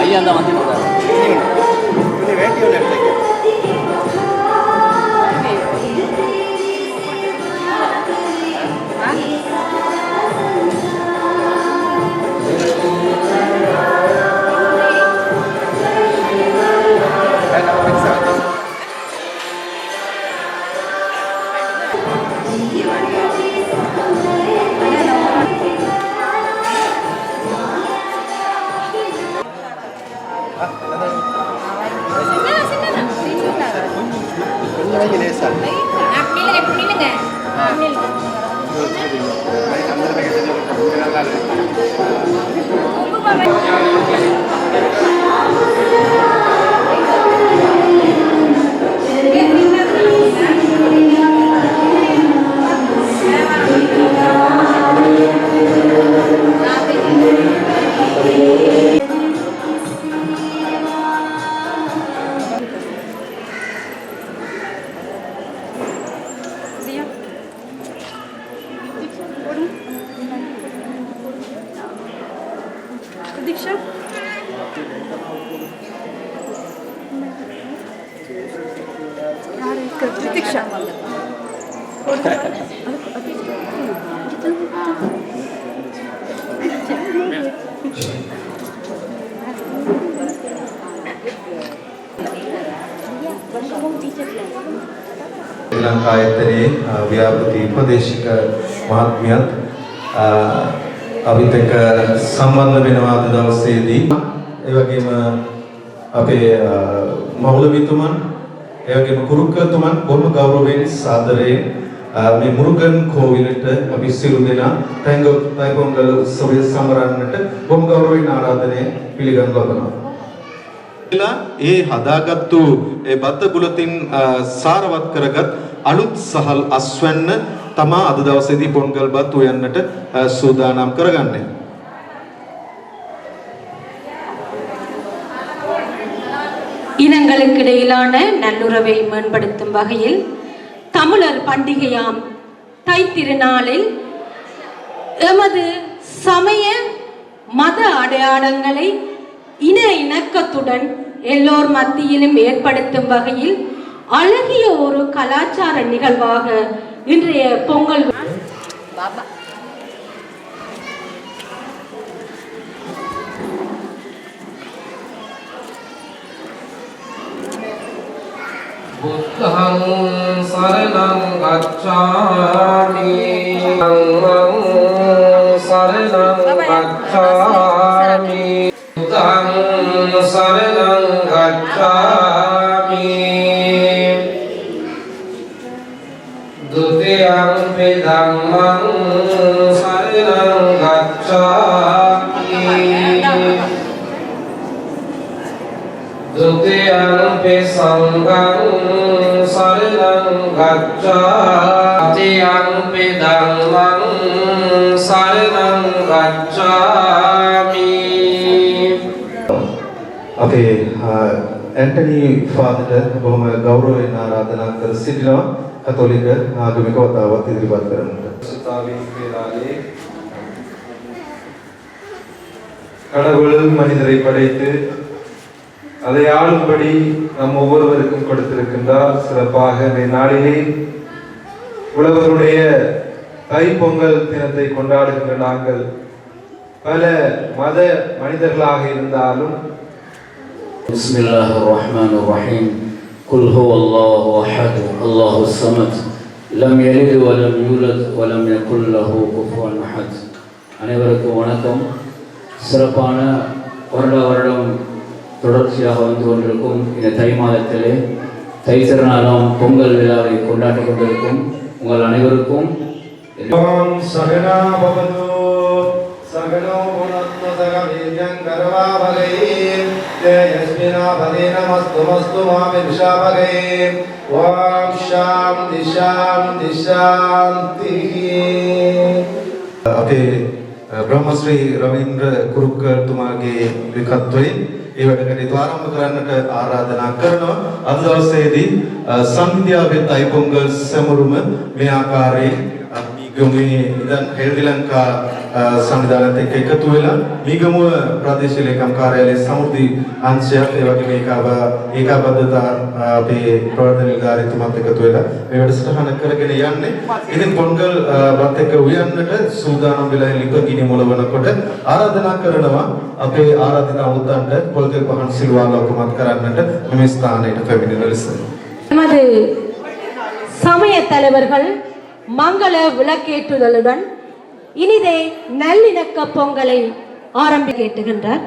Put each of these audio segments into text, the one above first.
ஐயா தான் வந்துட்டு வேட்டி ஒன்று எடுத்துக்க ලංකායතනයේ ව්‍යාපෘති උපදේශක මහත්මියත් අපිට එක්ක සම්බන්ධ වෙනවා අද දවසේදී. ඒ වගේම අපේ මෞලවිතුමන්, ඒ වගේම කුරුක්කල්තුමන් බොහොම ගෞරවයෙන් සාදරයෙන් මේ මුරුගන් කෝවිලට අපි සියලු දෙනා තයිපොංගල් උත්සවය සමරන්නට බොහොම ගෞරවයෙන් ආරාධනය පිළිගනු ලබනවා. ඒ හදාගත්තු ඒ බද්ද බුලතින් සාරවත් කරගත් අලුත් සහල් අස්වැන්න තමා අද දවසේදී පොන්ගල්බත් උයන්නට සූදානම් කරගන්නේ. இனங்களுக்கு இடையிலான நல்லுறவை மேம்படுத்தும் வகையில் தமிழர் பண்டிகையாம் தைத்திருநாளில் எமது சமய மத அடையாளங்களை இன இணக்கத்துடன் எல்லோர் மத்தியிலும் ஏற்படுத்தும் வகையில் அழகிய ஒரு கலாச்சார நிகழ்வாக இன்றைய பொங்கல் புத்தஹம் சரணம் கச்சாமி தம்மம் சரணம் கச்சாமி புத்தஹம் சரணம் கச்சாமி துதியம்பி தம்மம் சரணம் கச்சாமி द्वितीयंपि संघं शरणं गच्छामि द्वितीयंपि धम्मं शरणं गच्छामि අපේ ඇන්ටනි ෆාදර්ට බොහොම ගෞරවයෙන් ආරාධනා කර සිටිනවා කතෝලික ආගමික වතාවත් ඉදිරිපත් කරන්නට. சுத்தாவின் பேராலே கடவுள் மனிதரை படைத்து அதை ஆளும்படி நம் ஒவ்வொருவருக்கும் கொடுத்திருக்கின்றார். சிறப்பாக இந்த நாளிலே உழவருடைய தைப்பொங்கல் தினத்தை கொண்டாடுகின்ற நாங்கள் பல மத மனிதர்களாக இருந்தாலும் பிஸ்மில்லாஹிர் ரஹ்மானிர் ரஹீம் குல் ஹுவல்லாஹு அஹத் அல்லாஹுஸ் ஸமத் லம் யலித் வ லம் யூலத் வ லம் யகுல் லஹு குஃபுவன் அஹத். அனைவருக்கும் வணக்கம். சிறப்பான வருடம் தொடர்ச்சியாக வந்து கொண்டிருக்கும் இந்த தை மாதத்திலே தை திருநாளாம் பொங்கல் விழாவை கொண்டாடி கொண்டிருக்கும் உங்கள் அனைவருக்கும் ஓம் சகனா பவது சகனோ புனஸ்து சகவீர்யம் கர்வாவகை தேஜஸ்வினா பதேனமஸ்து மஸ்து மா வித்ஷாவகை ஓம் சாந்தி சாந்தி சாந்தி අපේ බ්‍රහ්මශ්‍රී රවීන්ද්‍ර කුරුක්කල්තුමාගේ විකත්වයෙන් ඒ වැඩ කටයුතු ආරම්භ කරන්නට ආරාධනා කරනවා. අද දවසේදී සංවිධාවේ තයි පොංගල් සැමරුම මේ ආකාරයෙන් මීගමුවේ ඉඳන් හෙල්දි ලංකා සංවිධානයත් එක්ක එකතු වෙලා මීගමුව ප්‍රදේශීය ලේකම් කාර්යාලයේ සමෘද්ධි අංශයක් ඒ වගේම ඒකාබද්ධතා අපේ ප්‍රවර්තන නිලධාරීතුමත් එකතු වෙලා මේ වැඩසටහන කරගෙන යන්නේ. ඉතින් පොංගල් වත් එක්ක උයන්නට සූදානම් වෙලා ලිපගිනි මොළවනකොට ආරාධනා කරනවා අපේ ආරාධිත අමුත්තන්ට පොල්තෙල් පහන් සිල්වා ලෝකමත් කරන්නට මේ ස්ථානයට පැමිණෙන ලෙස. நமது சமய தலைவர்கள் மங்கள விளக்கேற்றுதலுடன் இனிதே நல்லிணக்க பொங்கலை ஆரம்பி கேட்டுகின்றார்.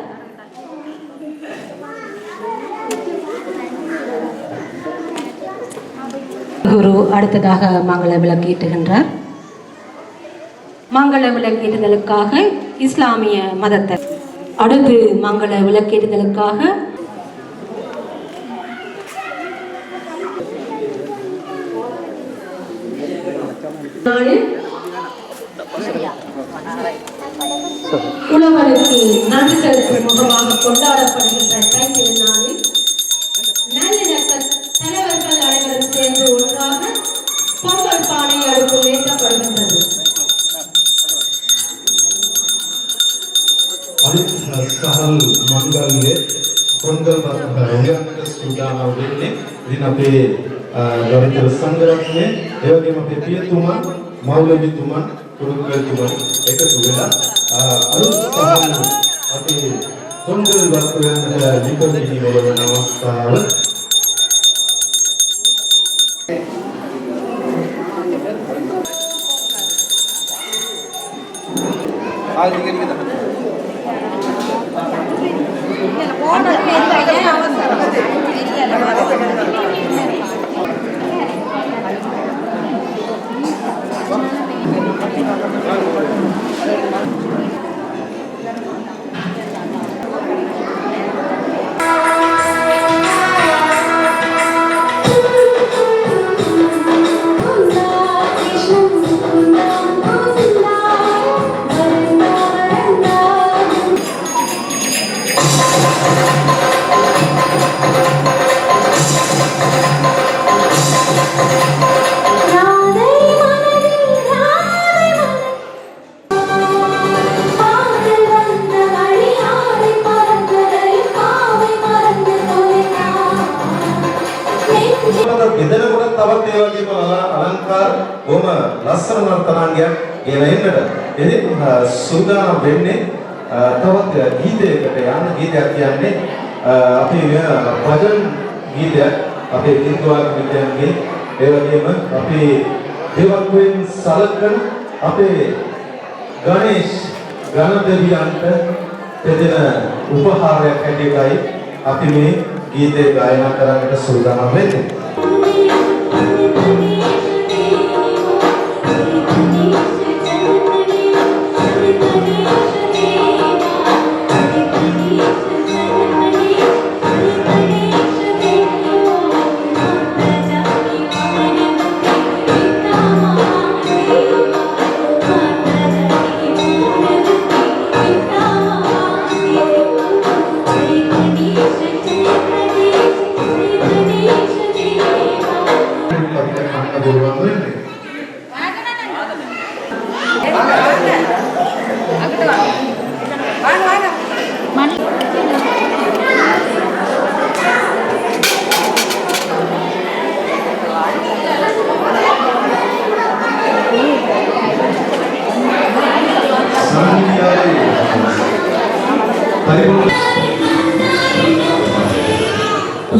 குரு அடுத்ததாக மங்கள விளக்கேற்றுகின்றார். மங்கள விளக்கேற்றுதலுக்காக இஸ்லாமிய மதத்தை அடுத்து மங்கள விளக்கேற்றுதலுக்காக உழவருக்கு நன்றி செலுத்தும் முகமாக கொண்டாடப்படுகின்ற தை திருநாளில் நல்லிணக்க தலைவர்கள் அனைவரும் சேர்ந்து ஒன்றாக பொங்கல் பானை அடுப்பில் ஏற்றப்படுகின்றது. සහල් මංගල්‍ය පොන්ගල් උයන්නට සූදානම් වෙන්නේ. ඉතින් අපේ ගෞරවනීය සංඝරත්නය ඒ වගේම අපේ පියතුමා මෞලවිතුමා කුරුක්කල්තුමා එකතු වෙලා අලුත් සහල් අපේ පොන්ගල් වත් උයන්නට ලිපගිනි වලන අවස්ථාව ගෙදරකට තවත් ඒ වගේම අලංකාර බොහොම ලස්සන නර්තනාංගයක් ගෙන එන්නට. ඉතින් සූදානම් වෙන්නේ තවත් ගීතයකට යන්න. ගීතයක් කියන්නේ අපේ භජන් ගීතයක් අපේ හින්දුවාගම විද්‍යාංගයේ ඒ වගේම අපේ දේවත්වයෙන් සලකන අපේ ගණේෂ් ගණදෙවියන්ට දෙදෙන උපහාරයක් හැටියටයි අපි මේ ගීතය ගායනා කරන්නට සූදානම් වෙන්නේ.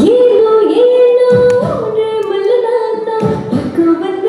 ஏனோ ஏனோ மலனாதா பக்கு வந்த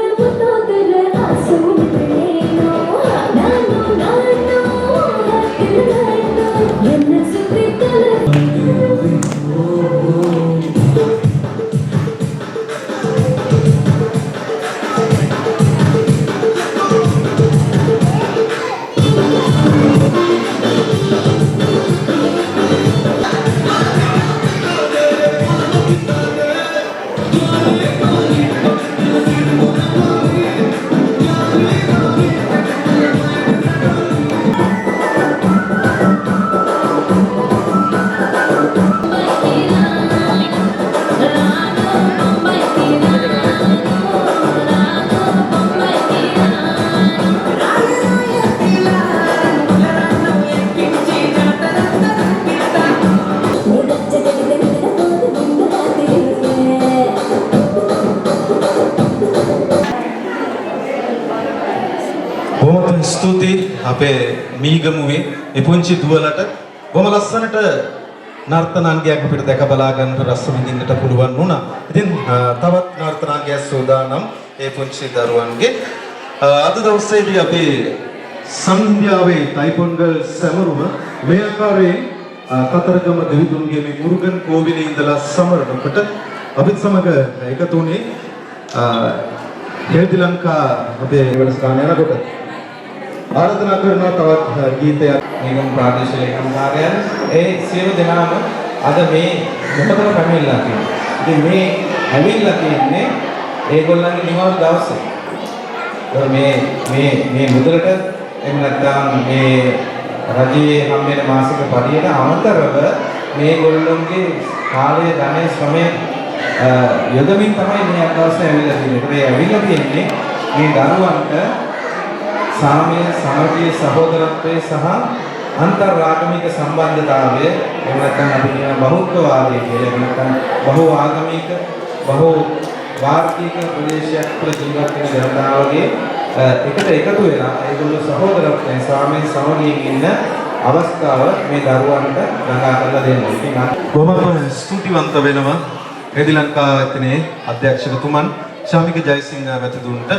බොහොම ස්තුතියි අපේ මීගමුවේ මේ පුංචි දුවලට බොහොම ලස්සනට නර්තනාංගයක් අපිට දැක බලා ගන්නට රස විඳින්නට පුළුවන් වුණා. ඉතින් තවත් නර්තනාංගයක් සෝදානම් ඒ පුංචි දරුවන්ගේ අද දවසේදී අපේ සංධ්‍යාවේ තයිපොන්ගල් සැමරුම මේ ආකාරයෙන් කතරගම දෙවිඳුන්ගේ මේ මුරුගන් කෝවිලේ ඉඳලා සමරනකොට අපිත් සමග එකතු වුණේ හෙල්දි ලංකා අපේ වැඩසටහන යනකොට ආරාධනා කරනවා තවත් ගීතයක් නිගම ප්‍රාදේශීය ලේකම්කාරයන් ඒ සියලු දෙනාම අද මේ මොහොතේ පැමිණලා තියෙනවා. ඉතින් මේ ඇවිල්ලා තියෙන්නේ ඒගොල්ලන්ගේ නිවාඩු දවසේ. මේ මුදලට එහෙම නැත්නම් මේ රජයේ හම්බෙන මාසික පඩියට අමතරව මේගොල්ලන්ගේ කාලය ධනය ශ්‍රමය යොදමින් තමයි මේ අදවසේ ඇවිල්ලා තියෙන්නේ. ඒ ඇවිල්ලා තියෙන්නේ මේ දරුවන්ට සාමය සමගිය සහෝදරත්වයේ සහ අන්තර්ආගමික සම්බන්ධතාවය එහෙම නැත්නම් අපි කියන බහුත්වවාදය කියලා එහෙම නැත්නම් බහු ආගමික බහු වාර්ෂික ප්‍රදේශයක් තුළ ජීවත් වෙන ජනතාවගේ එකට එකතු වෙලා ඒගොල්ලෝ සහෝදරත්වයෙන් සාමය සමගියෙන් ඉන්න අවස්ථාව මේ දරුවන්ට ළඟා කරලා දෙනවා. ඉතින් බොහොම ස්තුතිවන්ත වෙනවා හෙල්දි ලංකා ඇතනේ අධ්‍යක්ෂකතුමන් ශාමික ජයසිංහ මැතිතුන්ට